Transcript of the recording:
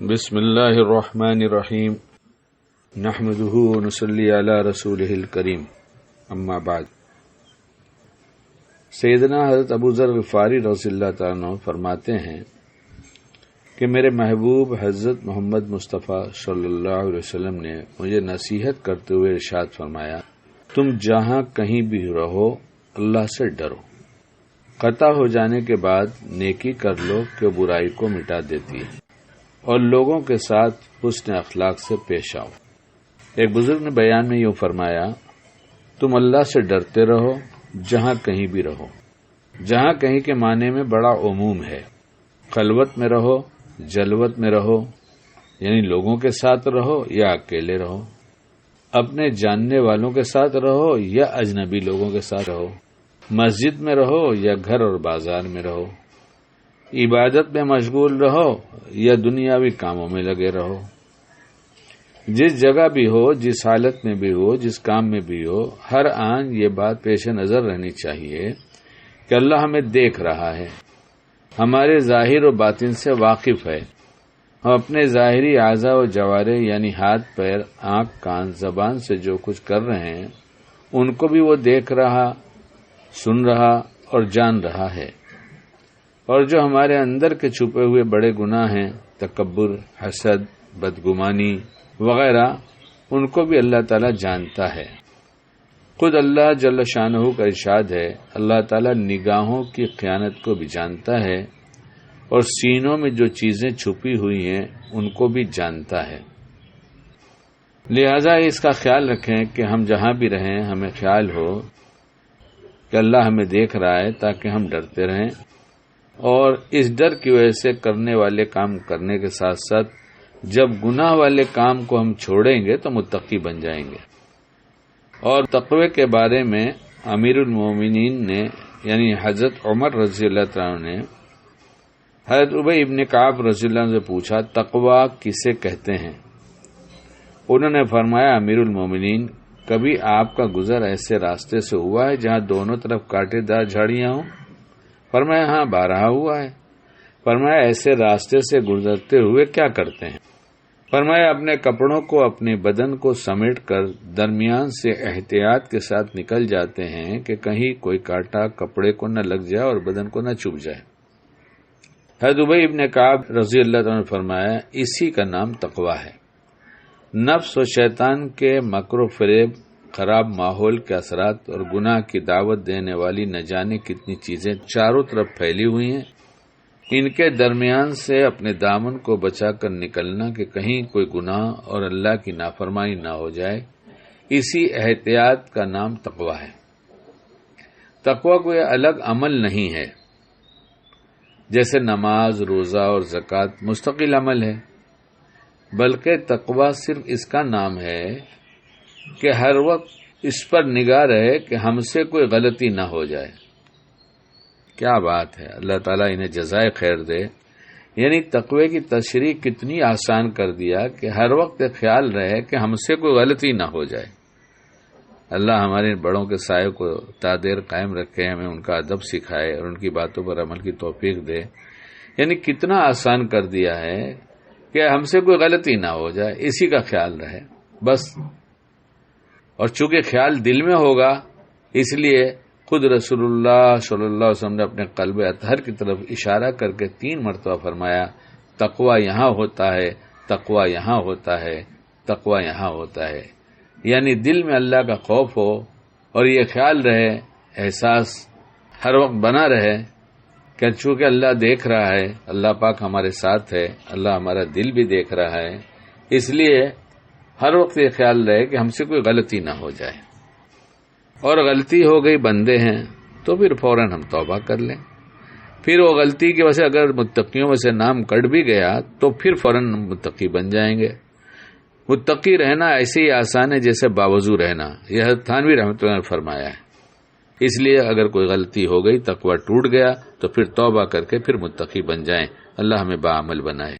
بسم اللہ الرحمن الرحیم نحمده ونصلی علی رسولہ الکریم اما بعد۔ سیدنا حضرت ابو ذر غفاری رضی اللہ تعالیٰ عنہ فرماتے ہیں کہ میرے محبوب حضرت محمد مصطفیٰ صلی اللہ علیہ وسلم نے مجھے نصیحت کرتے ہوئے ارشاد فرمایا، تم جہاں کہیں بھی رہو اللہ سے ڈرو، قطع ہو جانے کے بعد نیکی کر لو کہ برائی کو مٹا دیتی ہے، اور لوگوں کے ساتھ حسن اخلاق سے پیش آؤ۔ ایک بزرگ نے بیان میں یوں فرمایا، تم اللہ سے ڈرتے رہو جہاں کہیں بھی رہو۔ جہاں کہیں کے معنی میں بڑا عموم ہے، خلوت میں رہو، جلوت میں رہو، یعنی لوگوں کے ساتھ رہو یا اکیلے رہو، اپنے جاننے والوں کے ساتھ رہو یا اجنبی لوگوں کے ساتھ رہو، مسجد میں رہو یا گھر اور بازار میں رہو، عبادت میں مشغول رہو یا دنیاوی کاموں میں لگے رہو۔ جس جگہ بھی ہو، جس حالت میں بھی ہو، جس کام میں بھی ہو، ہر آن یہ بات پیش نظر رہنی چاہیے کہ اللہ ہمیں دیکھ رہا ہے، ہمارے ظاہر و باطن سے واقف ہے۔ ہم اپنے ظاہری اعضاء و جوارح یعنی ہاتھ، پیر، آنکھ، کان، زبان سے جو کچھ کر رہے ہیں ان کو بھی وہ دیکھ رہا، سن رہا اور جان رہا ہے، اور جو ہمارے اندر کے چھپے ہوئے بڑے گناہ ہیں، تکبر، حسد، بدگمانی وغیرہ، ان کو بھی اللہ تعالیٰ جانتا ہے۔ خود اللہ جل شانہ کا ارشاد ہے، اللہ تعالیٰ نگاہوں کی خیانت کو بھی جانتا ہے اور سینوں میں جو چیزیں چھپی ہوئی ہیں ان کو بھی جانتا ہے۔ لہذا اس کا خیال رکھیں کہ ہم جہاں بھی رہیں ہمیں خیال ہو کہ اللہ ہمیں دیکھ رہا ہے، تاکہ ہم ڈرتے رہیں، اور اس ڈر کی وجہ سے کرنے والے کام کرنے کے ساتھ ساتھ جب گناہ والے کام کو ہم چھوڑیں گے تو متقی بن جائیں گے۔ اور تقوی کے بارے میں امیر المومنین نے یعنی حضرت عمر رضی اللہ عنہ نے حضرت ابی ابن کعب رضی اللہ عنہ سے پوچھا، تقوی کسے کہتے ہیں؟ انہوں نے فرمایا، امیر المومنین، کبھی آپ کا گزر ایسے راستے سے ہوا ہے جہاں دونوں طرف کانٹے دار جھاڑیاں ہوں؟ فرمایا، ہاں، بارہا ہوا ہے۔ فرمایا، ایسے راستے سے گزرتے ہوئے کیا کرتے ہیں؟ فرمایا، اپنے کپڑوں کو، اپنے بدن کو سمیٹ کر درمیان سے احتیاط کے ساتھ نکل جاتے ہیں کہ کہیں کوئی کانٹا کپڑے کو نہ لگ جائے اور بدن کو نہ چبھ جائے۔ حضرت ابی ابن کعب رضی اللہ عنہ نے فرمایا، اسی کا نام تقوی ہے۔ نفس و شیطان کے مکر و فریب، خراب ماحول کے اثرات اور گناہ کی دعوت دینے والی نہ جانے کتنی چیزیں چاروں طرف پھیلی ہوئی ہیں، ان کے درمیان سے اپنے دامن کو بچا کر نکلنا کہ کہیں کوئی گناہ اور اللہ کی نافرمانی نہ ہو جائے، اسی احتیاط کا نام تقوی ہے۔ تقوی کوئی الگ عمل نہیں ہے، جیسے نماز، روزہ اور زکوٰۃ مستقل عمل ہے، بلکہ تقوی صرف اس کا نام ہے کہ ہر وقت اس پر نگاہ رہے کہ ہم سے کوئی غلطی نہ ہو جائے۔ کیا بات ہے، اللہ تعالیٰ انہیں جزائے خیر دے۔ یعنی تقوی کی تشریح کتنی آسان کر دیا کہ ہر وقت خیال رہے کہ ہم سے کوئی غلطی نہ ہو جائے۔ اللہ ہمارے بڑوں کے سائے کو تا دیر قائم رکھے، ہمیں ان کا ادب سکھائے اور ان کی باتوں پر عمل کی توفیق دے۔ یعنی کتنا آسان کر دیا ہے کہ ہم سے کوئی غلطی نہ ہو جائے، اسی کا خیال رہے بس۔ اور چونکہ خیال دل میں ہوگا، اس لیے خود رسول اللہ صلی اللہ علیہ وسلم نے اپنے قلب اطہر کی طرف اشارہ کر کے 3 مرتبہ فرمایا، تقوی یہاں ہوتا ہے، تقوی یہاں ہوتا ہے، تقوی یہاں ہوتا ہے۔ یعنی دل میں اللہ کا خوف ہو اور یہ خیال رہے، احساس ہر وقت بنا رہے کہ چونکہ اللہ دیکھ رہا ہے، اللہ پاک ہمارے ساتھ ہے، اللہ ہمارا دل بھی دیکھ رہا ہے، اس لیے ہر وقت یہ خیال رہے کہ ہم سے کوئی غلطی نہ ہو جائے۔ اور غلطی ہو گئی، بندے ہیں، تو پھر فوراً ہم توبہ کر لیں۔ پھر وہ غلطی کی وجہ سے اگر متقیوں میں سے نام کٹ بھی گیا تو پھر فوراً متقی بن جائیں گے۔ متقی رہنا ایسے ہی آسان ہے جیسے باوضو رہنا، یہ حضرت تھانوی رحمۃ اللہ نے فرمایا ہے۔ اس لیے اگر کوئی غلطی ہو گئی، تقوی ٹوٹ گیا، تو پھر توبہ کر کے پھر متقی بن جائیں۔ اللہ ہمیں باعمل بنائے۔